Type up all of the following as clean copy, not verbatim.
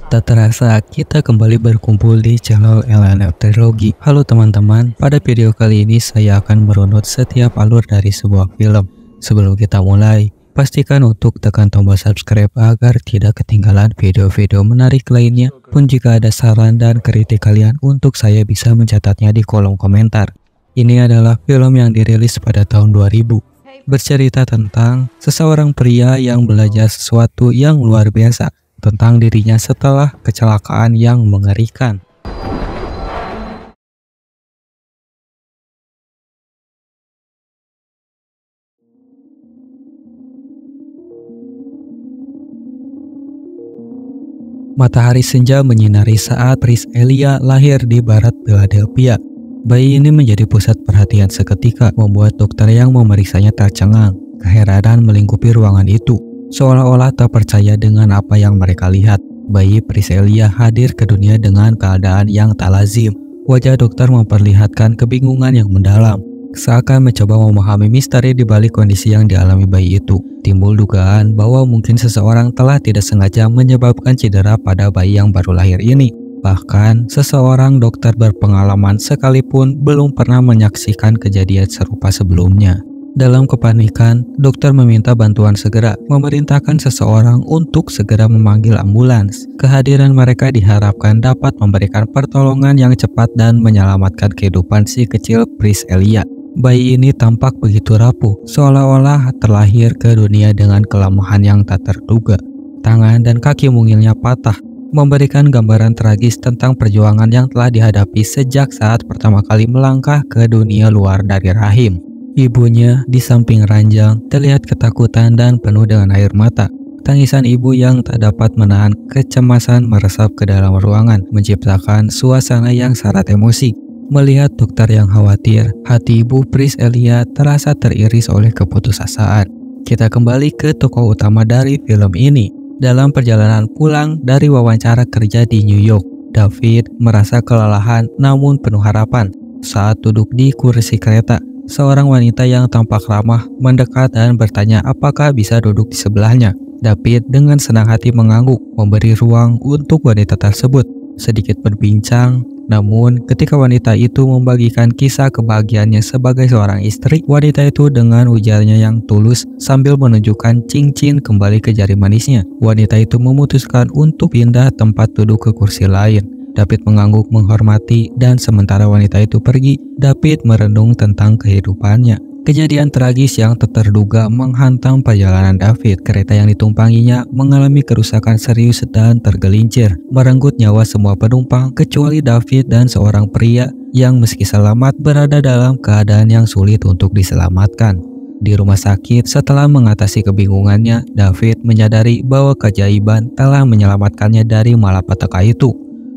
Tak terasa kita kembali berkumpul di channel LNF Trilogy. Halo teman-teman, pada video kali ini saya akan merunut setiap alur dari sebuah film. Sebelum kita mulai, pastikan untuk tekan tombol subscribe agar tidak ketinggalan video-video menarik lainnya. Pun jika ada saran dan kritik kalian untuk saya bisa mencatatnya di kolom komentar. Ini adalah film yang dirilis pada tahun 2000. Bercerita tentang seseorang pria yang belajar sesuatu yang luar biasa tentang dirinya setelah kecelakaan yang mengerikan. Matahari senja menyinari saat Pris Elia lahir di barat Philadelphia. Bayi ini menjadi pusat perhatian seketika, membuat dokter yang memeriksanya tercengang. Keheranan melingkupi ruangan itu, seolah-olah tak percaya dengan apa yang mereka lihat. Bayi Pris Elia hadir ke dunia dengan keadaan yang tak lazim. Wajah dokter memperlihatkan kebingungan yang mendalam, seakan mencoba memahami misteri di balik kondisi yang dialami bayi itu. Timbul dugaan bahwa mungkin seseorang telah tidak sengaja menyebabkan cedera pada bayi yang baru lahir ini. Bahkan, seseorang dokter berpengalaman sekalipun belum pernah menyaksikan kejadian serupa sebelumnya. Dalam kepanikan, dokter meminta bantuan segera, memerintahkan seseorang untuk segera memanggil ambulans. Kehadiran mereka diharapkan dapat memberikan pertolongan yang cepat dan menyelamatkan kehidupan si kecil Pris Elia. Bayi ini tampak begitu rapuh, seolah-olah terlahir ke dunia dengan kelemahan yang tak terduga. Tangan dan kaki mungilnya patah, memberikan gambaran tragis tentang perjuangan yang telah dihadapi sejak saat pertama kali melangkah ke dunia luar dari rahim. Ibunya di samping ranjang terlihat ketakutan dan penuh dengan air mata. Tangisan ibu yang tak dapat menahan kecemasan meresap ke dalam ruangan, menciptakan suasana yang syarat emosi. Melihat dokter yang khawatir, hati ibu Pris Elia terasa teriris oleh keputusasaan. Kita kembali ke tokoh utama dari film ini. Dalam perjalanan pulang dari wawancara kerja di New York, David merasa kelelahan namun penuh harapan. Saat duduk di kursi kereta, seorang wanita yang tampak ramah mendekat dan bertanya apakah bisa duduk di sebelahnya. David dengan senang hati mengangguk, memberi ruang untuk wanita tersebut. Sedikit berbincang, namun ketika wanita itu membagikan kisah kebahagiaannya sebagai seorang istri, wanita itu dengan ujarnya yang tulus sambil menunjukkan cincin kembali ke jari manisnya. Wanita itu memutuskan untuk pindah tempat duduk ke kursi lain. David mengangguk menghormati, dan sementara wanita itu pergi, David merenung tentang kehidupannya. Kejadian tragis yang tak terduga menghantam perjalanan David. Kereta yang ditumpanginya mengalami kerusakan serius dan tergelincir, merenggut nyawa semua penumpang kecuali David dan seorang pria yang meski selamat berada dalam keadaan yang sulit untuk diselamatkan. Di rumah sakit, setelah mengatasi kebingungannya, David menyadari bahwa keajaiban telah menyelamatkannya dari malapetaka itu.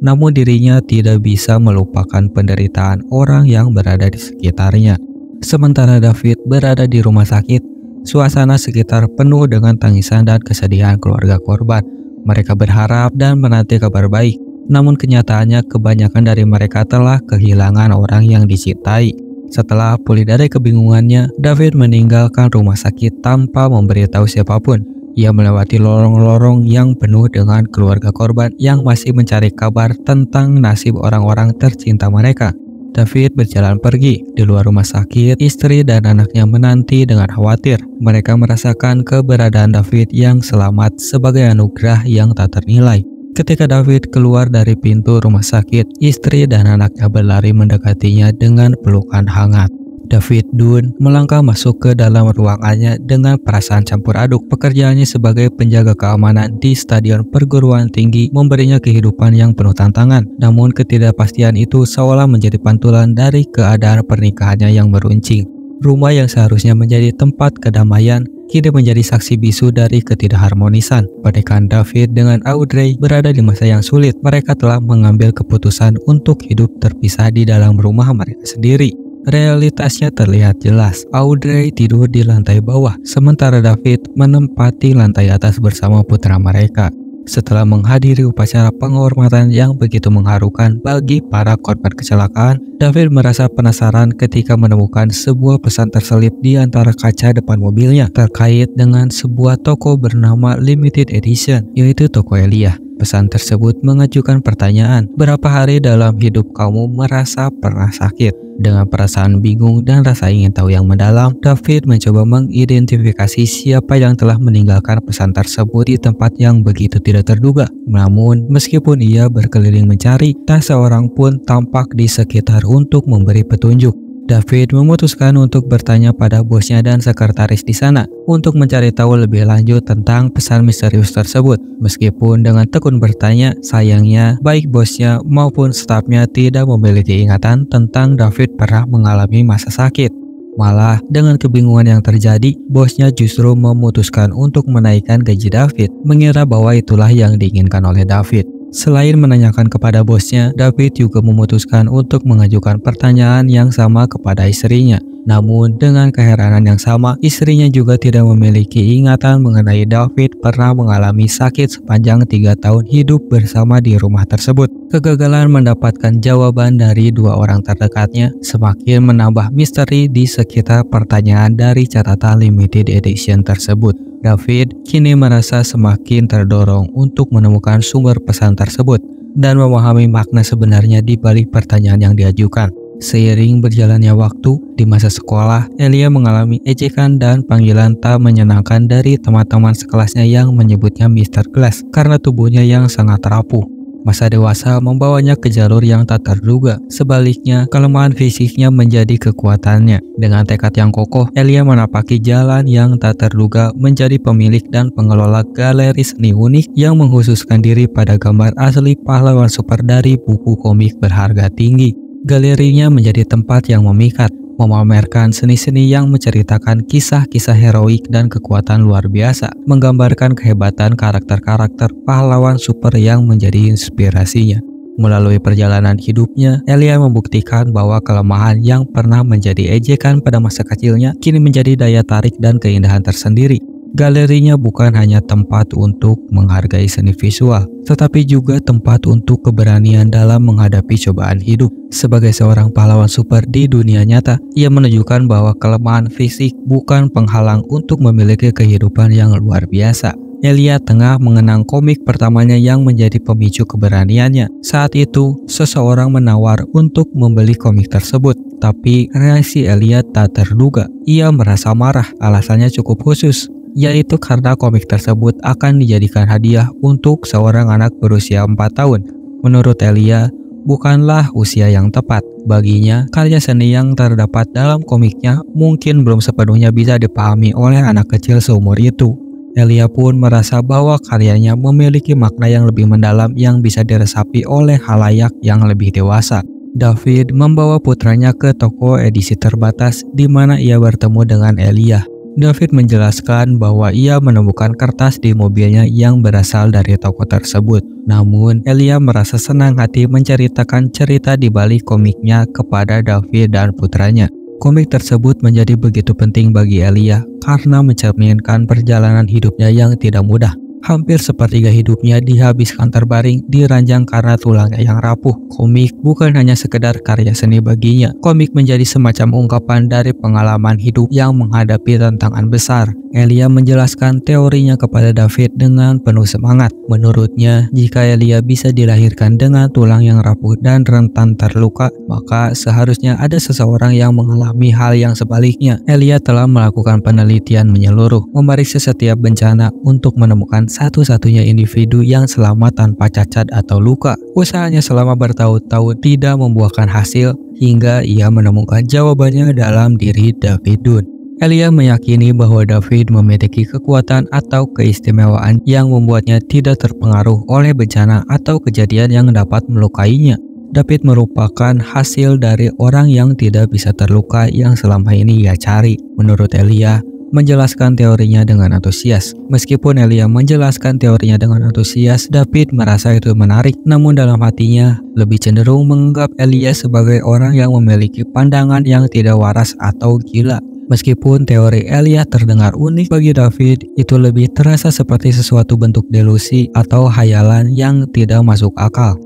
Namun dirinya tidak bisa melupakan penderitaan orang yang berada di sekitarnya. Sementara David berada di rumah sakit, suasana sekitar penuh dengan tangisan dan kesedihan keluarga korban. Mereka berharap dan menanti kabar baik, namun kenyataannya kebanyakan dari mereka telah kehilangan orang yang dicintai. Setelah pulih dari kebingungannya, David meninggalkan rumah sakit tanpa memberitahu siapapun. Ia melewati lorong-lorong yang penuh dengan keluarga korban yang masih mencari kabar tentang nasib orang-orang tercinta mereka. David berjalan pergi. Di luar rumah sakit, istri dan anaknya menanti dengan khawatir. Mereka merasakan keberadaan David yang selamat sebagai anugerah yang tak ternilai. Ketika David keluar dari pintu rumah sakit, istri dan anaknya berlari mendekatinya dengan pelukan hangat. David Dunn melangkah masuk ke dalam ruangannya dengan perasaan campur aduk. Pekerjaannya sebagai penjaga keamanan di stadion perguruan tinggi memberinya kehidupan yang penuh tantangan. Namun ketidakpastian itu seolah menjadi pantulan dari keadaan pernikahannya yang meruncing. Rumah yang seharusnya menjadi tempat kedamaian kini menjadi saksi bisu dari ketidakharmonisan. Pernikahan David dengan Audrey berada di masa yang sulit. Mereka telah mengambil keputusan untuk hidup terpisah di dalam rumah mereka sendiri. Realitasnya terlihat jelas. Audrey tidur di lantai bawah, sementara David menempati lantai atas bersama putra mereka. Setelah menghadiri upacara penghormatan yang begitu mengharukan bagi para korban kecelakaan, David merasa penasaran ketika menemukan sebuah pesan terselip di antara kaca depan mobilnya terkait dengan sebuah toko bernama Limited Edition, yaitu toko Elia. Pesan tersebut mengajukan pertanyaan, berapa hari dalam hidup kamu merasa pernah sakit? Dengan perasaan bingung dan rasa ingin tahu yang mendalam, David mencoba mengidentifikasi siapa yang telah meninggalkan pesan tersebut di tempat yang begitu tidak terduga. Namun, meskipun ia berkeliling mencari, tak seorang pun tampak di sekitar untuk memberi petunjuk. David memutuskan untuk bertanya pada bosnya dan sekretaris di sana untuk mencari tahu lebih lanjut tentang pesan misterius tersebut. Meskipun dengan tekun bertanya, sayangnya baik bosnya maupun stafnya tidak memiliki ingatan tentang David pernah mengalami masa sakit. Malah dengan kebingungan yang terjadi, bosnya justru memutuskan untuk menaikkan gaji David, mengira bahwa itulah yang diinginkan oleh David. Selain menanyakan kepada bosnya, David juga memutuskan untuk mengajukan pertanyaan yang sama kepada istrinya. Namun, dengan keheranan yang sama, istrinya juga tidak memiliki ingatan mengenai David pernah mengalami sakit sepanjang 3 tahun hidup bersama di rumah tersebut. Kegagalan mendapatkan jawaban dari dua orang terdekatnya semakin menambah misteri di sekitar pertanyaan dari catatan limited edition tersebut. David kini merasa semakin terdorong untuk menemukan sumber pesan tersebut dan memahami makna sebenarnya di balik pertanyaan yang diajukan. Seiring berjalannya waktu, di masa sekolah, Elia mengalami ejekan dan panggilan tak menyenangkan dari teman-teman sekelasnya yang menyebutnya Mr. Glass karena tubuhnya yang sangat rapuh. Masa dewasa membawanya ke jalur yang tak terduga. Sebaliknya, kelemahan fisiknya menjadi kekuatannya. Dengan tekad yang kokoh, Elia menapaki jalan yang tak terduga menjadi pemilik dan pengelola galeri seni unik yang mengkhususkan diri pada gambar asli pahlawan super dari buku komik berharga tinggi. Galerinya menjadi tempat yang memikat, memamerkan seni-seni yang menceritakan kisah-kisah heroik dan kekuatan luar biasa, menggambarkan kehebatan karakter-karakter pahlawan super yang menjadi inspirasinya. Melalui perjalanan hidupnya, Elia membuktikan bahwa kelemahan yang pernah menjadi ejekan pada masa kecilnya kini menjadi daya tarik dan keindahan tersendiri. Galerinya bukan hanya tempat untuk menghargai seni visual, tetapi juga tempat untuk keberanian dalam menghadapi cobaan hidup. Sebagai seorang pahlawan super di dunia nyata, ia menunjukkan bahwa kelemahan fisik bukan penghalang untuk memiliki kehidupan yang luar biasa. Elia tengah mengenang komik pertamanya yang menjadi pemicu keberaniannya. Saat itu, seseorang menawar untuk membeli komik tersebut, tapi reaksi Elia tak terduga. Ia merasa marah, alasannya cukup khusus, yaitu karena komik tersebut akan dijadikan hadiah untuk seorang anak berusia 4 tahun. Menurut Elia, bukanlah usia yang tepat. Baginya, karya seni yang terdapat dalam komiknya mungkin belum sepenuhnya bisa dipahami oleh anak kecil seumur itu. Elia pun merasa bahwa karyanya memiliki makna yang lebih mendalam yang bisa diresapi oleh khalayak yang lebih dewasa. David membawa putranya ke toko edisi terbatas di mana ia bertemu dengan Elia. David menjelaskan bahwa ia menemukan kertas di mobilnya yang berasal dari toko tersebut. Namun, Elia merasa senang hati menceritakan cerita di balik komiknya kepada David dan putranya. Komik tersebut menjadi begitu penting bagi Elia karena mencerminkan perjalanan hidupnya yang tidak mudah. Hampir sepertiga hidupnya dihabiskan terbaring di ranjang karena tulangnya yang rapuh. Komik bukan hanya sekedar karya seni baginya. Komik menjadi semacam ungkapan dari pengalaman hidup yang menghadapi tantangan besar. Elia menjelaskan teorinya kepada David dengan penuh semangat. Menurutnya, jika Elia bisa dilahirkan dengan tulang yang rapuh dan rentan terluka, maka seharusnya ada seseorang yang mengalami hal yang sebaliknya. Elia telah melakukan penelitian menyeluruh, memeriksa setiap bencana untuk menemukan satu-satunya individu yang selamat tanpa cacat atau luka. Usahanya selama bertahun-tahun tidak membuahkan hasil hingga ia menemukan jawabannya dalam diri David Dunn. Elia meyakini bahwa David memiliki kekuatan atau keistimewaan yang membuatnya tidak terpengaruh oleh bencana atau kejadian yang dapat melukainya. David merupakan hasil dari orang yang tidak bisa terluka yang selama ini ia cari. Menurut Elia, menjelaskan teorinya dengan antusias. Meskipun Elia menjelaskan teorinya dengan antusias, David merasa itu menarik. Namun dalam hatinya, lebih cenderung menganggap Elia sebagai orang yang memiliki pandangan yang tidak waras atau gila. Meskipun teori Elia terdengar unik bagi David, itu lebih terasa seperti sesuatu bentuk delusi atau hayalan yang tidak masuk akal.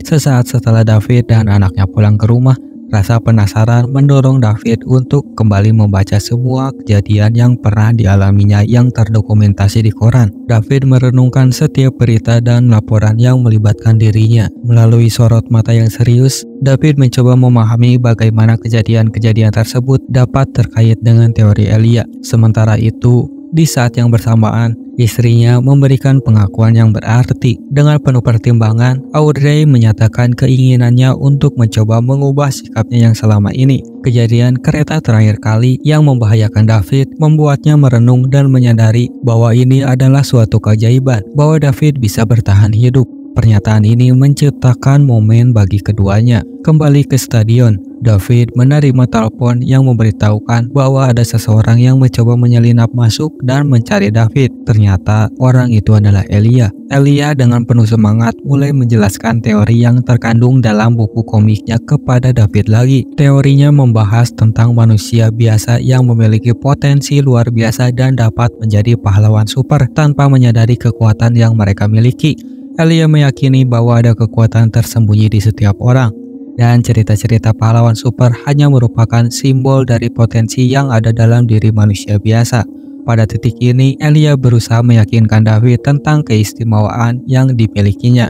Sesaat setelah David dan anaknya pulang ke rumah, Rasa penasaran mendorong David untuk kembali membaca semua kejadian yang pernah dialaminya yang terdokumentasi di koran. David merenungkan setiap berita dan laporan yang melibatkan dirinya. Melalui sorot mata yang serius, David mencoba memahami bagaimana kejadian-kejadian tersebut dapat terkait dengan teori Elia. Sementara itu, di saat yang bersamaan, istrinya memberikan pengakuan yang berarti. Dengan penuh pertimbangan, Audrey menyatakan keinginannya untuk mencoba mengubah sikapnya yang selama ini. Kejadian kereta terakhir kali yang membahayakan David membuatnya merenung dan menyadari bahwa ini adalah suatu keajaiban, bahwa David bisa bertahan hidup. Pernyataan ini menciptakan momen bagi keduanya. Kembali ke stadion, David menerima telepon yang memberitahukan bahwa ada seseorang yang mencoba menyelinap masuk dan mencari David. Ternyata orang itu adalah Elia. Elia dengan penuh semangat mulai menjelaskan teori yang terkandung dalam buku komiknya kepada David lagi. Teorinya membahas tentang manusia biasa yang memiliki potensi luar biasa dan dapat menjadi pahlawan super tanpa menyadari kekuatan yang mereka miliki. Elia meyakini bahwa ada kekuatan tersembunyi di setiap orang, dan cerita-cerita pahlawan super hanya merupakan simbol dari potensi yang ada dalam diri manusia biasa. Pada titik ini, Elia berusaha meyakinkan David tentang keistimewaan yang dimilikinya.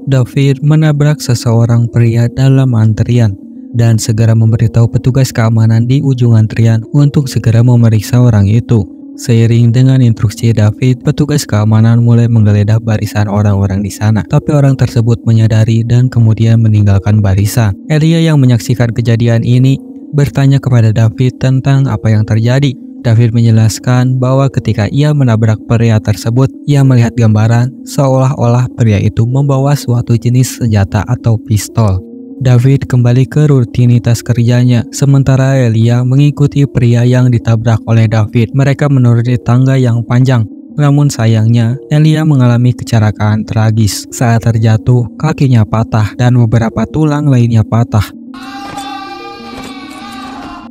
David menabrak seseorang pria dalam antrian dan segera memberitahu petugas keamanan di ujung antrian untuk segera memeriksa orang itu. Seiring dengan instruksi David, petugas keamanan mulai menggeledah barisan orang-orang di sana. Tapi orang tersebut menyadari dan kemudian meninggalkan barisan. Elia yang menyaksikan kejadian ini bertanya kepada David tentang apa yang terjadi. David menjelaskan bahwa ketika ia menabrak pria tersebut, ia melihat gambaran seolah-olah pria itu membawa suatu jenis senjata atau pistol. David kembali ke rutinitas kerjanya, sementara Elia mengikuti pria yang ditabrak oleh David. Mereka menuruni tangga yang panjang. Namun sayangnya, Elia mengalami kecelakaan tragis. Saat terjatuh, kakinya patah dan beberapa tulang lainnya patah.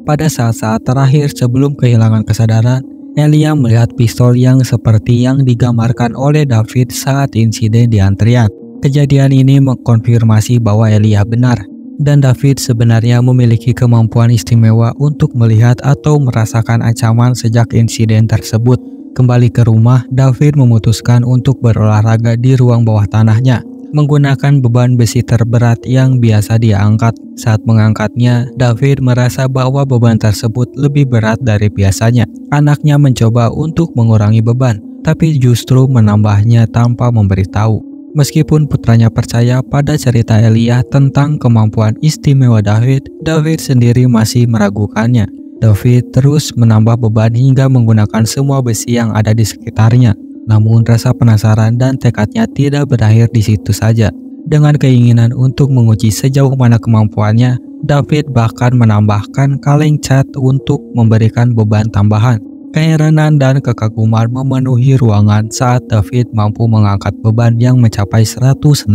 Pada saat-saat terakhir sebelum kehilangan kesadaran, Elia melihat pistol yang seperti yang digambarkan oleh David saat insiden di antrian. Kejadian ini mengkonfirmasi bahwa Elia benar, dan David sebenarnya memiliki kemampuan istimewa untuk melihat atau merasakan ancaman sejak insiden tersebut. Kembali ke rumah, David memutuskan untuk berolahraga di ruang bawah tanahnya, menggunakan beban besi terberat yang biasa dia angkat. Saat mengangkatnya, David merasa bahwa beban tersebut lebih berat dari biasanya. Anaknya mencoba untuk mengurangi beban, tapi justru menambahnya tanpa memberitahu. Meskipun putranya percaya pada cerita Elia tentang kemampuan istimewa David, David sendiri masih meragukannya. David terus menambah beban hingga menggunakan semua besi yang ada di sekitarnya. Namun rasa penasaran dan tekadnya tidak berakhir di situ saja. Dengan keinginan untuk menguji sejauh mana kemampuannya, David bahkan menambahkan kaleng cat untuk memberikan beban tambahan. Keheranan dan kekaguman memenuhi ruangan saat David mampu mengangkat beban yang mencapai 160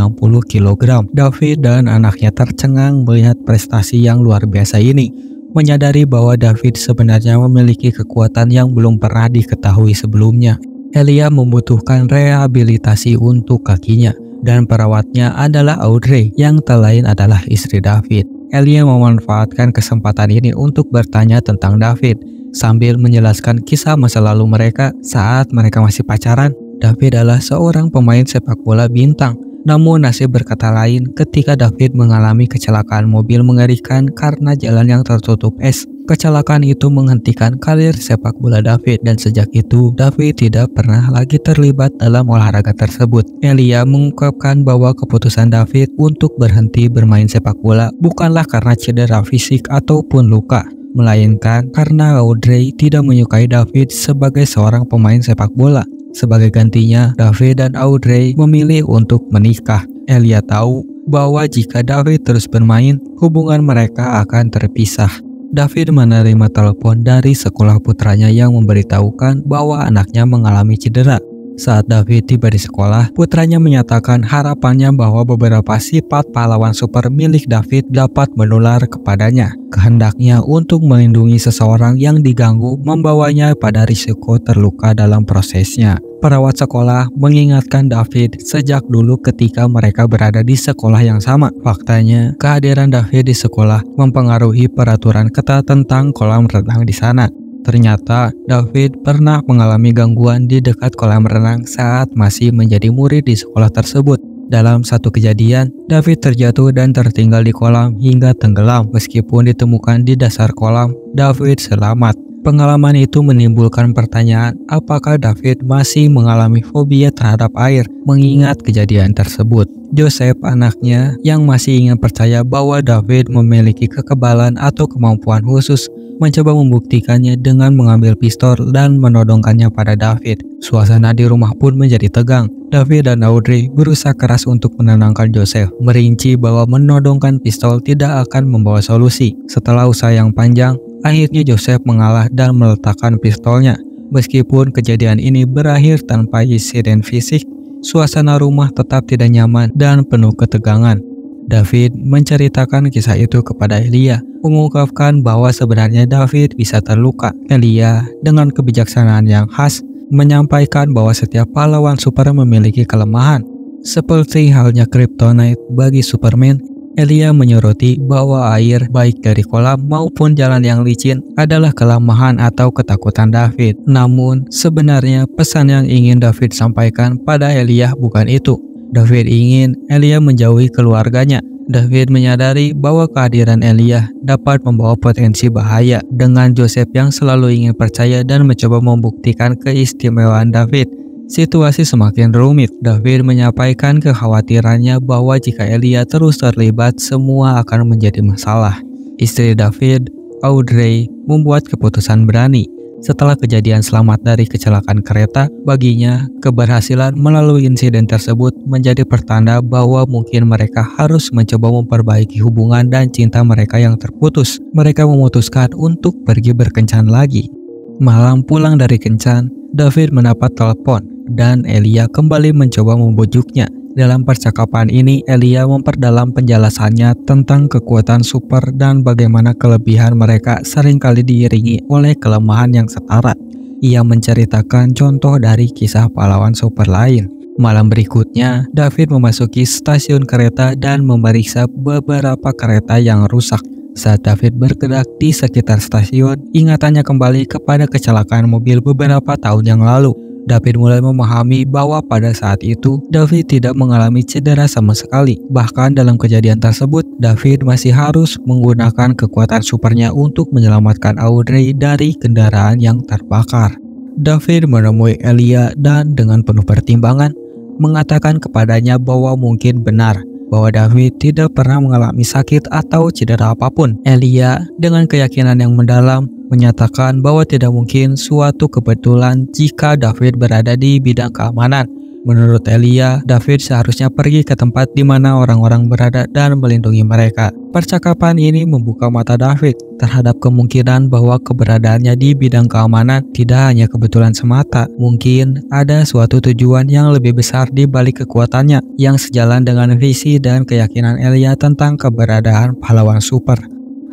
kg. David dan anaknya tercengang melihat prestasi yang luar biasa ini, menyadari bahwa David sebenarnya memiliki kekuatan yang belum pernah diketahui sebelumnya. Elia membutuhkan rehabilitasi untuk kakinya, dan perawatnya adalah Audrey, yang tak lain adalah istri David. Elia memanfaatkan kesempatan ini untuk bertanya tentang David, sambil menjelaskan kisah masa lalu mereka saat mereka masih pacaran. David adalah seorang pemain sepak bola bintang. Namun nasib berkata lain ketika David mengalami kecelakaan mobil mengerikan karena jalan yang tertutup es. Kecelakaan itu menghentikan karir sepak bola David, dan sejak itu David tidak pernah lagi terlibat dalam olahraga tersebut. Elia mengungkapkan bahwa keputusan David untuk berhenti bermain sepak bola bukanlah karena cedera fisik ataupun luka, melainkan karena Audrey tidak menyukai David sebagai seorang pemain sepak bola. Sebagai gantinya, David dan Audrey memilih untuk menikah. Elia tahu bahwa jika David terus bermain, hubungan mereka akan terpisah. David menerima telepon dari sekolah putranya yang memberitahukan bahwa anaknya mengalami cedera. Saat David tiba di sekolah, putranya menyatakan harapannya bahwa beberapa sifat pahlawan super milik David dapat menular kepadanya. Kehendaknya untuk melindungi seseorang yang diganggu membawanya pada risiko terluka dalam prosesnya. Perawat sekolah mengingatkan David sejak dulu ketika mereka berada di sekolah yang sama. Faktanya, kehadiran David di sekolah mempengaruhi peraturan ketat tentang kolam renang di sana. Ternyata, David pernah mengalami gangguan di dekat kolam renang saat masih menjadi murid di sekolah tersebut. Dalam satu kejadian, David terjatuh dan tertinggal di kolam hingga tenggelam. Meskipun ditemukan di dasar kolam, David selamat. Pengalaman itu menimbulkan pertanyaan, apakah David masih mengalami fobia terhadap air mengingat kejadian tersebut. Joseph, anaknya, yang masih ingin percaya bahwa David memiliki kekebalan atau kemampuan khusus, mencoba membuktikannya dengan mengambil pistol dan menodongkannya pada David. Suasana di rumah pun menjadi tegang. David dan Audrey berusaha keras untuk menenangkan Joseph, merinci bahwa menodongkan pistol tidak akan membawa solusi. Setelah usaha yang panjang, akhirnya Joseph mengalah dan meletakkan pistolnya. Meskipun kejadian ini berakhir tanpa insiden fisik, suasana rumah tetap tidak nyaman dan penuh ketegangan. David menceritakan kisah itu kepada Elia, mengungkapkan bahwa sebenarnya David bisa terluka. Elia dengan kebijaksanaan yang khas menyampaikan bahwa setiap pahlawan super memiliki kelemahan. Seperti halnya kryptonite bagi Superman, Elia menyoroti bahwa air baik dari kolam maupun jalan yang licin adalah kelemahan atau ketakutan David. Namun sebenarnya pesan yang ingin David sampaikan pada Elia bukan itu. David ingin Elia menjauhi keluarganya. David menyadari bahwa kehadiran Elia dapat membawa potensi bahaya. Dengan Joseph yang selalu ingin percaya dan mencoba membuktikan keistimewaan David, situasi semakin rumit. David menyampaikan kekhawatirannya bahwa jika Elia terus terlibat, semua akan menjadi masalah. Istri David, Audrey, membuat keputusan berani. Setelah kejadian selamat dari kecelakaan kereta, baginya keberhasilan melalui insiden tersebut menjadi pertanda bahwa mungkin mereka harus mencoba memperbaiki hubungan dan cinta mereka yang terputus. Mereka memutuskan untuk pergi berkencan lagi. Malam pulang dari kencan, David mendapat telepon dan Elia kembali mencoba membujuknya. Dalam percakapan ini, Elia memperdalam penjelasannya tentang kekuatan super dan bagaimana kelebihan mereka seringkali diiringi oleh kelemahan yang setara. Ia menceritakan contoh dari kisah pahlawan super lain. Malam berikutnya, David memasuki stasiun kereta dan memeriksa beberapa kereta yang rusak. Saat David bergerak di sekitar stasiun, ingatannya kembali kepada kecelakaan mobil beberapa tahun yang lalu. David mulai memahami bahwa pada saat itu David tidak mengalami cedera sama sekali. Bahkan dalam kejadian tersebut, David masih harus menggunakan kekuatan supernya untuk menyelamatkan Audrey dari kendaraan yang terbakar. David menemui Elia dan dengan penuh pertimbangan mengatakan kepadanya bahwa mungkin benar bahwa David tidak pernah mengalami sakit atau cedera apapun. Elia dengan keyakinan yang mendalam menyatakan bahwa tidak mungkin suatu kebetulan jika David berada di bidang keamanan. Menurut Elia, David seharusnya pergi ke tempat di mana orang-orang berada dan melindungi mereka. Percakapan ini membuka mata David terhadap kemungkinan bahwa keberadaannya di bidang keamanan tidak hanya kebetulan semata. Mungkin ada suatu tujuan yang lebih besar di balik kekuatannya yang sejalan dengan visi dan keyakinan Elia tentang keberadaan pahlawan super.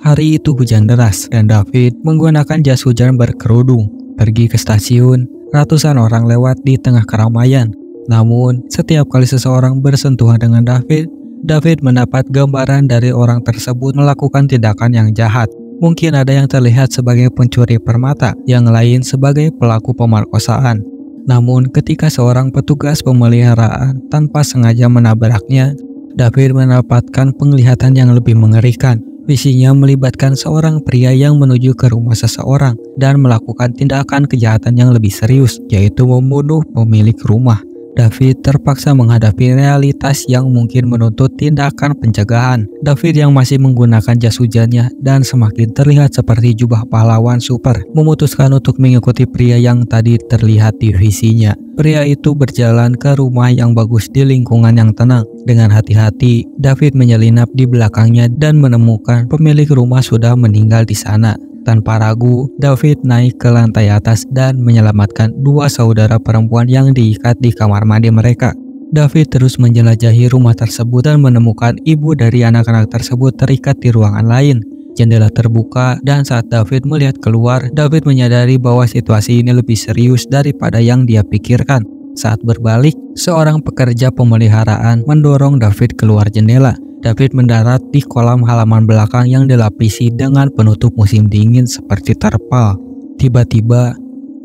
Hari itu hujan deras dan David menggunakan jas hujan berkerudung. Pergi ke stasiun, ratusan orang lewat di tengah keramaian. Namun, setiap kali seseorang bersentuhan dengan David mendapat gambaran dari orang tersebut melakukan tindakan yang jahat. Mungkin ada yang terlihat sebagai pencuri permata, yang lain sebagai pelaku pemerkosaan. Namun, ketika seorang petugas pemeliharaan tanpa sengaja menabraknya, David mendapatkan penglihatan yang lebih mengerikan. Visinya melibatkan seorang pria yang menuju ke rumah seseorang dan melakukan tindakan kejahatan yang lebih serius, yaitu membunuh pemilik rumah. David terpaksa menghadapi realitas yang mungkin menuntut tindakan pencegahan. David yang masih menggunakan jas hujannya dan semakin terlihat seperti jubah pahlawan super, memutuskan untuk mengikuti pria yang tadi terlihat di visinya. Pria itu berjalan ke rumah yang bagus di lingkungan yang tenang. Dengan hati-hati, David menyelinap di belakangnya dan menemukan pemilik rumah sudah meninggal di sana. Tanpa ragu, David naik ke lantai atas dan menyelamatkan dua saudara perempuan yang diikat di kamar mandi mereka. David terus menjelajahi rumah tersebut dan menemukan ibu dari anak-anak tersebut terikat di ruangan lain. Jendela terbuka dan saat David melihat keluar, David menyadari bahwa situasi ini lebih serius daripada yang dia pikirkan. Saat berbalik, seorang pekerja pemeliharaan mendorong David keluar jendela. David mendarat di kolam halaman belakang yang dilapisi dengan penutup musim dingin seperti terpal. Tiba-tiba,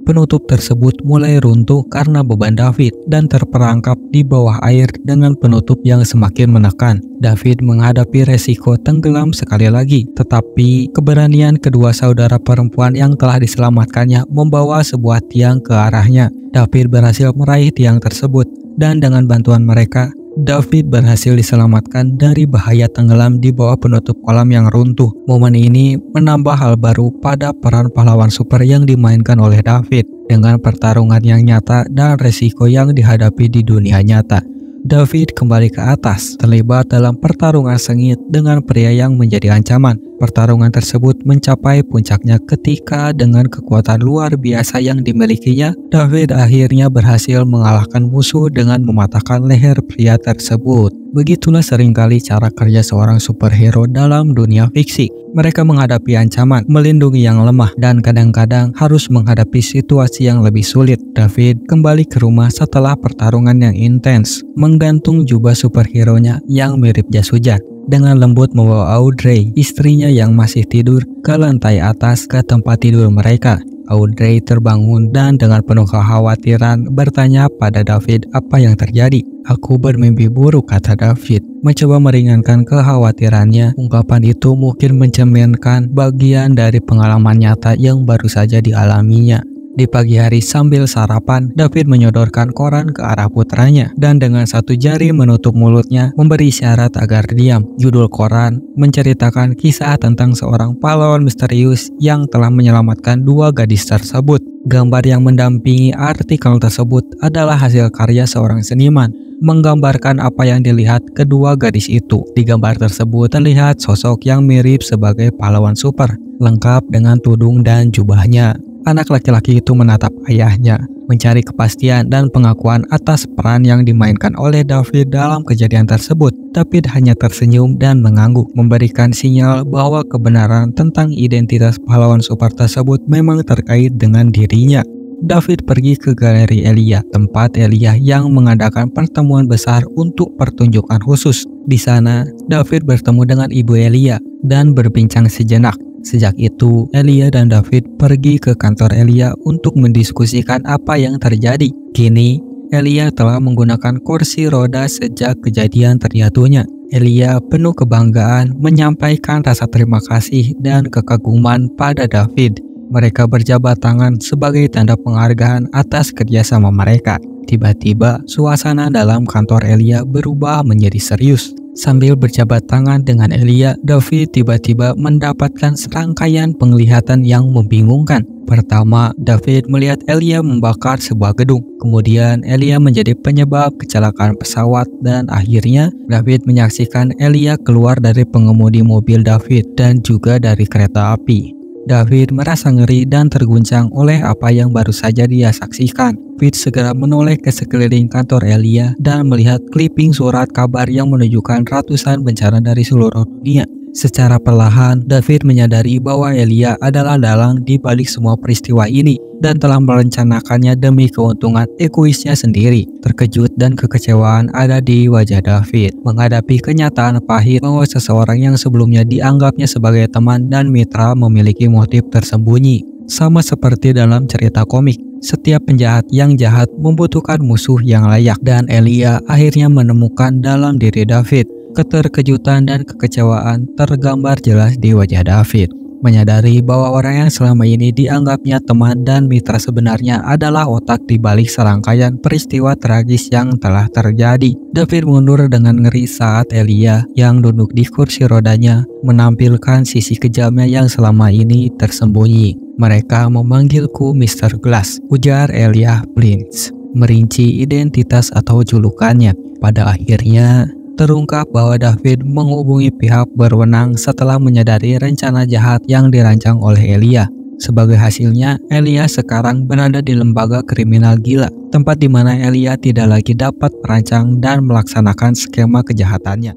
penutup tersebut mulai runtuh karena beban David dan terperangkap di bawah air dengan penutup yang semakin menekan. David menghadapi resiko tenggelam sekali lagi, tetapi keberanian kedua saudara perempuan yang telah diselamatkannya membawa sebuah tiang ke arahnya. David berhasil meraih tiang tersebut, dan dengan bantuan mereka, David berhasil diselamatkan dari bahaya tenggelam di bawah penutup kolam yang runtuh. Momen ini menambah hal baru pada peran pahlawan super yang dimainkan oleh David. Dengan pertarungan yang nyata dan resiko yang dihadapi di dunia nyata, David kembali ke atas, terlibat dalam pertarungan sengit dengan pria yang menjadi ancaman. Pertarungan tersebut mencapai puncaknya ketika dengan kekuatan luar biasa yang dimilikinya, David akhirnya berhasil mengalahkan musuh dengan mematahkan leher pria tersebut. Begitulah seringkali cara kerja seorang superhero dalam dunia fiksi. Mereka menghadapi ancaman, melindungi yang lemah, dan kadang-kadang harus menghadapi situasi yang lebih sulit. David kembali ke rumah setelah pertarungan yang intens, menggantung jubah superhero-nya yang mirip jas hujan. Dengan lembut membawa Audrey, istrinya yang masih tidur, ke lantai atas ke tempat tidur mereka. Audrey terbangun dan dengan penuh kekhawatiran bertanya pada David apa yang terjadi. "Aku bermimpi buruk," kata David. Mencoba meringankan kekhawatirannya, ungkapan itu mungkin mencerminkan bagian dari pengalaman nyata yang baru saja dialaminya. Di pagi hari sambil sarapan, David menyodorkan koran ke arah putranya dan dengan satu jari menutup mulutnya memberi isyarat agar diam. Judul koran menceritakan kisah tentang seorang pahlawan misterius yang telah menyelamatkan dua gadis tersebut. Gambar yang mendampingi artikel tersebut adalah hasil karya seorang seniman, menggambarkan apa yang dilihat kedua gadis itu. Di gambar tersebut terlihat sosok yang mirip sebagai pahlawan super, lengkap dengan tudung dan jubahnya. Anak laki-laki itu menatap ayahnya, mencari kepastian dan pengakuan atas peran yang dimainkan oleh David dalam kejadian tersebut. David hanya tersenyum dan mengangguk, memberikan sinyal bahwa kebenaran tentang identitas pahlawan super tersebut memang terkait dengan dirinya. David pergi ke galeri Elia, tempat Elia yang mengadakan pertemuan besar untuk pertunjukan khusus. Di sana, David bertemu dengan ibu Elia dan berbincang sejenak. Sejak itu, Elia dan David pergi ke kantor Elia untuk mendiskusikan apa yang terjadi. Kini, Elia telah menggunakan kursi roda sejak kejadian terjatuhnya. Elia penuh kebanggaan menyampaikan rasa terima kasih dan kekaguman pada David. Mereka berjabat tangan sebagai tanda penghargaan atas kerjasama mereka. Tiba-tiba, suasana dalam kantor Elia berubah menjadi serius. Sambil berjabat tangan dengan Elia, David tiba-tiba mendapatkan serangkaian penglihatan yang membingungkan. Pertama, David melihat Elia membakar sebuah gedung. Kemudian, Elia menjadi penyebab kecelakaan pesawat dan akhirnya David menyaksikan Elia keluar dari pengemudi mobil David dan juga dari kereta api. David merasa ngeri dan terguncang oleh apa yang baru saja dia saksikan. David segera menoleh ke sekeliling kantor Elia dan melihat clipping surat kabar yang menunjukkan ratusan bencana dari seluruh dunia. Secara perlahan, David menyadari bahwa Elia adalah dalang di balik semua peristiwa ini dan telah merencanakannya demi keuntungan egoisnya sendiri. Terkejut dan kekecewaan ada di wajah David menghadapi kenyataan pahit bahwa seseorang yang sebelumnya dianggapnya sebagai teman dan mitra memiliki motif tersembunyi. Sama seperti dalam cerita komik, setiap penjahat yang jahat membutuhkan musuh yang layak, dan Elia akhirnya menemukan dalam diri David. Keterkejutan dan kekecewaan tergambar jelas di wajah David. Menyadari bahwa orang yang selama ini dianggapnya teman dan mitra sebenarnya adalah otak di balik serangkaian peristiwa tragis yang telah terjadi. David mundur dengan ngeri saat Elia yang duduk di kursi rodanya menampilkan sisi kejamnya yang selama ini tersembunyi. "Mereka memanggilku Mr. Glass," ujar Elia Blins, merinci identitas atau julukannya. Pada akhirnya, Terungkap bahwa David menghubungi pihak berwenang setelah menyadari rencana jahat yang dirancang oleh Elia. Sebagai hasilnya, Elia sekarang berada di lembaga kriminal gila, tempat di mana Elia tidak lagi dapat merancang dan melaksanakan skema kejahatannya.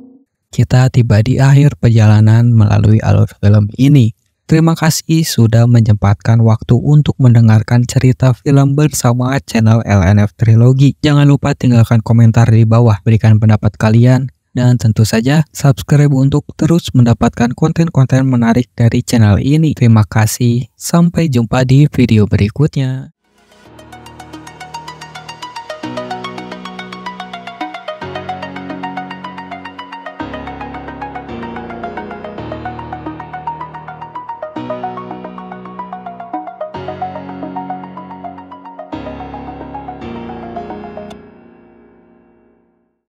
Kita tiba di akhir perjalanan melalui alur film ini. Terima kasih sudah menyempatkan waktu untuk mendengarkan cerita film bersama channel LNF Trilogy. Jangan lupa tinggalkan komentar di bawah, berikan pendapat kalian, dan tentu saja subscribe untuk terus mendapatkan konten-konten menarik dari channel ini. Terima kasih, sampai jumpa di video berikutnya.